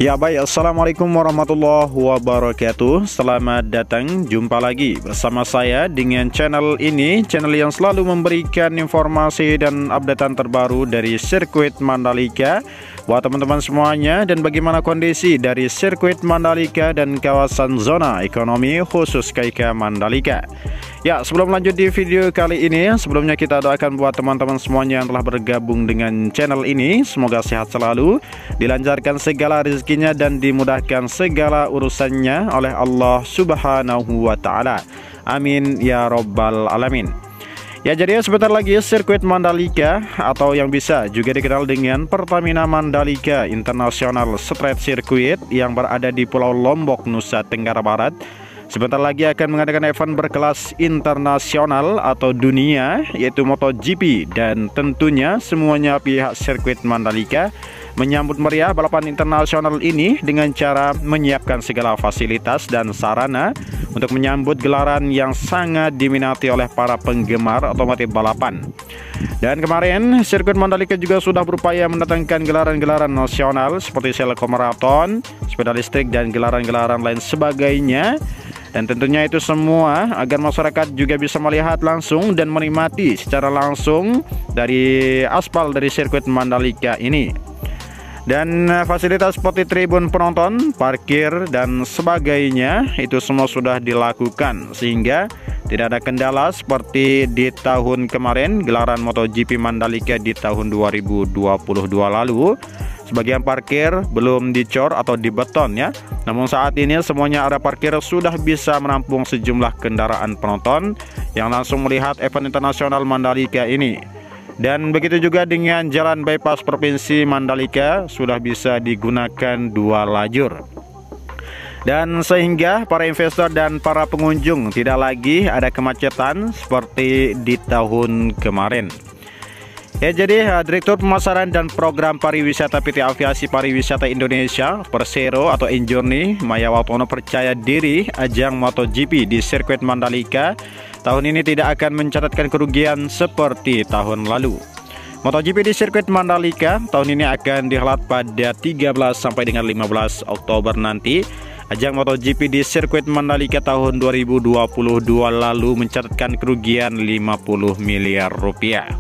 Ya baik, Assalamualaikum warahmatullahi wabarakatuh. Selamat datang, jumpa lagi bersama saya dengan channel ini, channel yang selalu memberikan informasi dan updatean terbaru dari sirkuit Mandalika buat teman-teman semuanya, dan bagaimana kondisi dari sirkuit Mandalika dan kawasan zona ekonomi khusus KK Mandalika. Ya, sebelum lanjut di video kali ini, sebelumnya kita doakan buat teman-teman semuanya yang telah bergabung dengan channel ini, semoga sehat selalu, dilancarkan segala rezekinya dan dimudahkan segala urusannya oleh Allah Subhanahu wa Ta'ala. Amin ya Rabbal Alamin. Ya, jadi sebentar lagi sirkuit Mandalika atau yang bisa juga dikenal dengan Pertamina Mandalika International Street Circuit yang berada di Pulau Lombok, Nusa Tenggara Barat, sebentar lagi akan mengadakan event berkelas internasional atau dunia, yaitu MotoGP. Dan tentunya semuanya pihak sirkuit Mandalika menyambut meriah balapan internasional ini dengan cara menyiapkan segala fasilitas dan sarana untuk menyambut gelaran yang sangat diminati oleh para penggemar otomotif balapan. Dan kemarin sirkuit Mandalika juga sudah berupaya mendatangkan gelaran-gelaran nasional seperti Seleko Marathon, sepeda listrik, dan gelaran-gelaran lain sebagainya. Dan tentunya itu semua agar masyarakat juga bisa melihat langsung dan menikmati secara langsung dari aspal dari sirkuit Mandalika ini. Dan fasilitas seperti tribun penonton, parkir, dan sebagainya itu semua sudah dilakukan, sehingga tidak ada kendala seperti di tahun kemarin gelaran MotoGP Mandalika di tahun 2022 lalu. Sebagian parkir belum dicor atau dibeton ya, namun saat ini semuanya area parkir sudah bisa menampung sejumlah kendaraan penonton yang langsung melihat event internasional Mandalika ini. Dan begitu juga dengan jalan bypass Provinsi Mandalika sudah bisa digunakan 2 lajur. Dan sehingga para investor dan para pengunjung tidak lagi ada kemacetan seperti di tahun kemarin. Ya, jadi Direktur Pemasaran dan Program Pariwisata PT Aviasi Pariwisata Indonesia Persero atau Injourney Maya Watono percaya diri ajang MotoGP di sirkuit Mandalika tahun ini tidak akan mencatatkan kerugian seperti tahun lalu. MotoGP di sirkuit Mandalika tahun ini akan dihelat pada 13 sampai dengan 15 Oktober nanti. Ajang MotoGP di sirkuit Mandalika tahun 2022 lalu mencatatkan kerugian 50 miliar rupiah.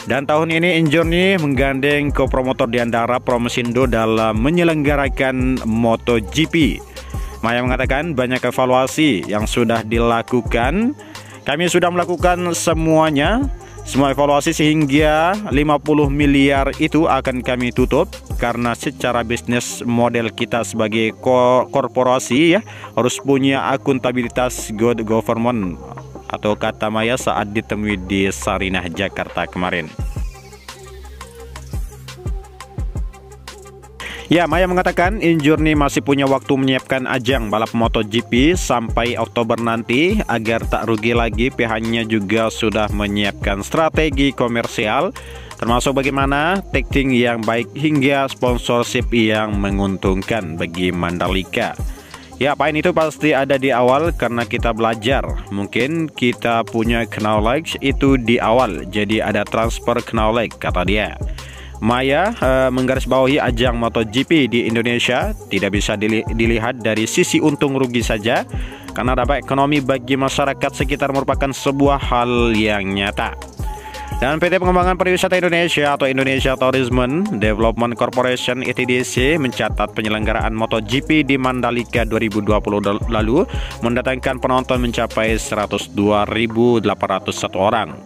Dan tahun ini Injourney menggandeng co-promotor di antara Promosindo dalam menyelenggarakan MotoGP. Maya mengatakan banyak evaluasi yang sudah dilakukan. Kami sudah melakukan semuanya, semua evaluasi, sehingga 50 miliar itu akan kami tutup karena secara bisnis model kita sebagai korporasi ya harus punya akuntabilitas good government, atau kata Maya saat ditemui di Sarinah, Jakarta kemarin. Ya, Maya mengatakan Injourney masih punya waktu menyiapkan ajang balap MotoGP sampai Oktober nanti. Agar tak rugi lagi, pihaknya juga sudah menyiapkan strategi komersial, termasuk bagaimana tagging yang baik hingga sponsorship yang menguntungkan bagi Mandalika. Ya, poin itu pasti ada di awal karena kita belajar. Mungkin kita punya knowledge itu di awal, jadi ada transfer knowledge, kata dia. Maya menggarisbawahi ajang MotoGP di Indonesia tidak bisa dilihat dari sisi untung rugi saja, karena dampak ekonomi bagi masyarakat sekitar merupakan sebuah hal yang nyata. Dan PT Pengembangan Pariwisata Indonesia atau Indonesia Tourism Development Corporation (ITDC) mencatat penyelenggaraan MotoGP di Mandalika 2020 lalu mendatangkan penonton mencapai 102.801 orang.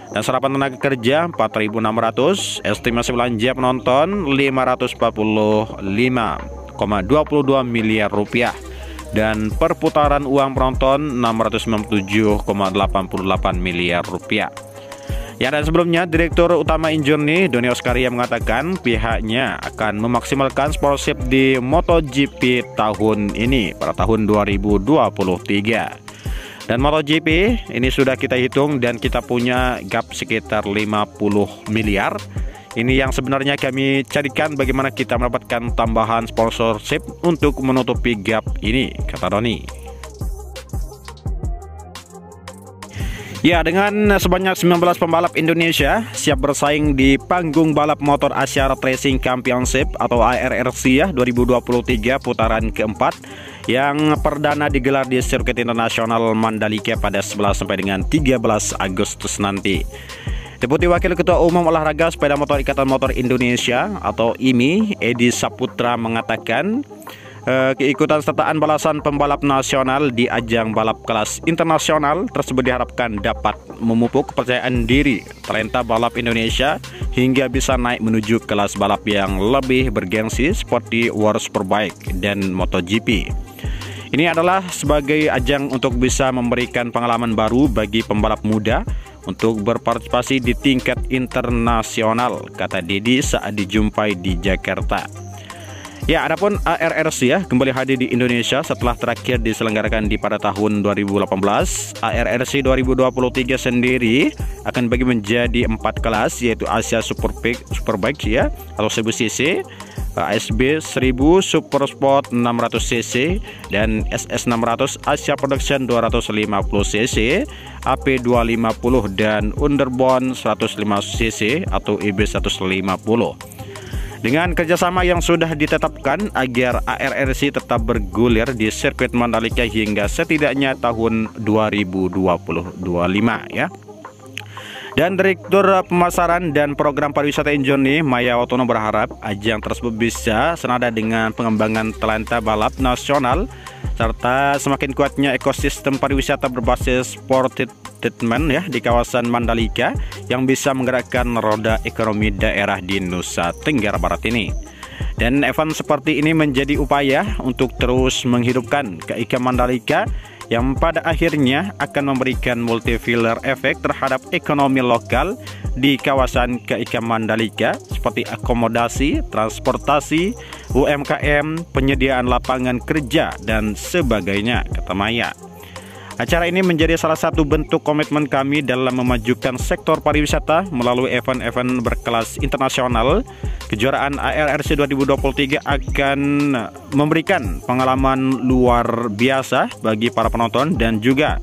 Dan serapan tenaga kerja 4.600, estimasi belanja penonton 545,22 miliar rupiah, dan perputaran uang penonton 697,88 miliar rupiah. Ya, dan sebelumnya Direktur Utama Injourney Doni Oskaria mengatakan pihaknya akan memaksimalkan sponsorship di MotoGP tahun ini pada tahun 2023. Dan MotoGP ini sudah kita hitung dan kita punya gap sekitar 50 miliar. Ini yang sebenarnya kami carikan bagaimana kita mendapatkan tambahan sponsorship untuk menutupi gap ini, kata Doni. Ya, dengan sebanyak 19 pembalap Indonesia siap bersaing di panggung balap motor Asia Racing Championship atau ARRC ya 2023 putaran keempat yang perdana digelar di sirkuit internasional Mandalika pada 11 sampai dengan 13 Agustus nanti. Deputi Wakil Ketua Umum Olahraga Sepeda Motor Ikatan Motor Indonesia atau IMI, Edi Saputra mengatakan keikutan sertaan balasan pembalap nasional di ajang balap kelas internasional tersebut diharapkan dapat memupuk kepercayaan diri talenta balap Indonesia hingga bisa naik menuju kelas balap yang lebih bergengsi seperti World Superbike dan MotoGP. Ini adalah sebagai ajang untuk bisa memberikan pengalaman baru bagi pembalap muda untuk berpartisipasi di tingkat internasional, kata Dedi saat dijumpai di Jakarta. Ya, adapun ARRC ya kembali hadir di Indonesia setelah terakhir diselenggarakan pada tahun 2018. ARRC 2023 sendiri akan bagi menjadi 4 kelas, yaitu Asia Superbike ya atau 1000 cc, ASB 1000 Super Sport 600 cc dan SS 600 Asia Production 250 cc, AP 250 dan Underbone 105 cc atau EB 150. Dengan kerjasama yang sudah ditetapkan agar ARRC tetap bergulir di sirkuit Mandalika hingga setidaknya tahun 2025 ya. Dan Direktur Pemasaran dan Program Pariwisata Injoni Maya Watono berharap ajang tersebut bisa senada dengan pengembangan talenta balap nasional serta semakin kuatnya ekosistem pariwisata berbasis sportainment ya di kawasan Mandalika yang bisa menggerakkan roda ekonomi daerah di Nusa Tenggara Barat ini. Dan event seperti ini menjadi upaya untuk terus menghidupkan keikatan Mandalika yang pada akhirnya akan memberikan multifilar efek terhadap ekonomi lokal di kawasan keikatan Mandalika seperti akomodasi, transportasi, UMKM, penyediaan lapangan kerja dan sebagainya, kata Maya. Acara ini menjadi salah satu bentuk komitmen kami dalam memajukan sektor pariwisata melalui event-event berkelas internasional. Kejuaraan ARRC 2023 akan memberikan pengalaman luar biasa bagi para penonton dan juga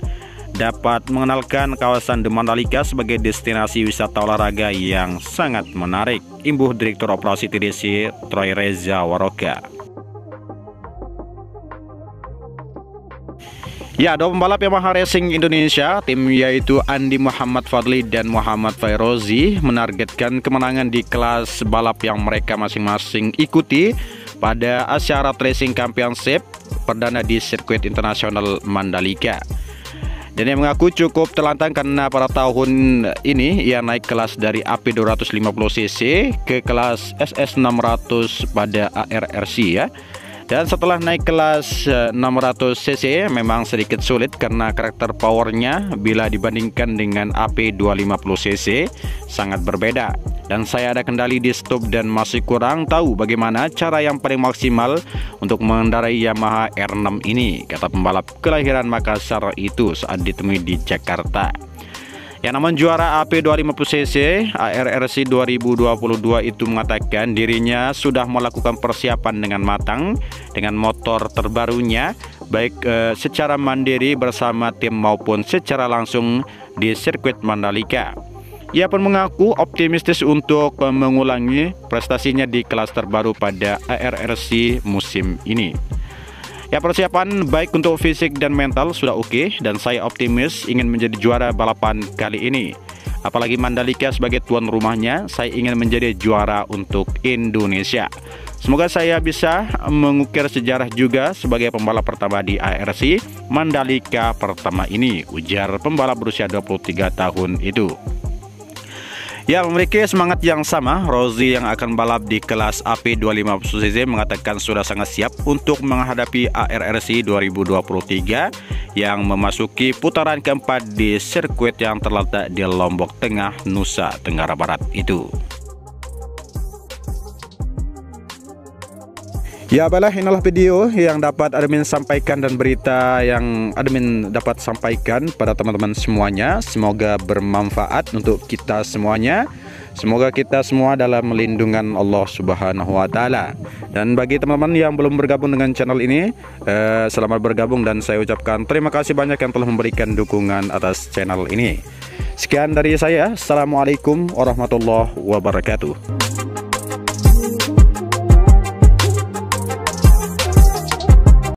dapat mengenalkan kawasan The Mandalika sebagai destinasi wisata olahraga yang sangat menarik. Imbuh Direktur Operasi TDC Troy Reza Waroka. Ya, dua pembalap Yamaha Racing Indonesia, tim yaitu Andi Muhammad Fadli dan Muhammad Fairozi menargetkan kemenangan di kelas balap yang mereka masing-masing ikuti pada Asia Racing Championship perdana di sirkuit internasional Mandalika. Dan yang mengaku cukup terlantang karena pada tahun ini ia naik kelas dari AP 250cc ke kelas SS 600 pada ARRC ya. Dan setelah naik kelas 600cc memang sedikit sulit karena karakter powernya bila dibandingkan dengan AP 250cc sangat berbeda. Dan saya ada kendali di stop dan masih kurang tahu bagaimana cara yang paling maksimal untuk mengendarai Yamaha R6 ini, kata pembalap kelahiran Makassar itu saat ditemui di Jakarta. Yang namun juara AP 250cc ARRC 2022 itu mengatakan dirinya sudah melakukan persiapan dengan matang dengan motor terbarunya baik secara mandiri bersama tim maupun secara langsung di sirkuit Mandalika. Ia pun mengaku optimistis untuk mengulangi prestasinya di kelas terbaru pada ARRC musim ini. Ya, persiapan baik untuk fisik dan mental sudah oke dan saya optimis ingin menjadi juara balapan kali ini. Apalagi Mandalika sebagai tuan rumahnya, saya ingin menjadi juara untuk Indonesia. Semoga saya bisa mengukir sejarah juga sebagai pembalap pertama di ARRC Mandalika pertama ini, ujar pembalap berusia 23 tahun itu. Ya, memiliki semangat yang sama, Rozi yang akan balap di kelas AP 250cc mengatakan sudah sangat siap untuk menghadapi ARRC 2023 yang memasuki putaran keempat di sirkuit yang terletak di Lombok Tengah, Nusa Tenggara Barat itu. Ya, baiklah, inilah video yang dapat admin sampaikan dan berita yang admin dapat sampaikan pada teman-teman semuanya. Semoga bermanfaat untuk kita semuanya. Semoga kita semua dalam lindungan Allah Subhanahu wa Ta'ala. Dan bagi teman-teman yang belum bergabung dengan channel ini, selamat bergabung dan saya ucapkan terima kasih banyak yang telah memberikan dukungan atas channel ini. Sekian dari saya. Assalamualaikum warahmatullahi wabarakatuh.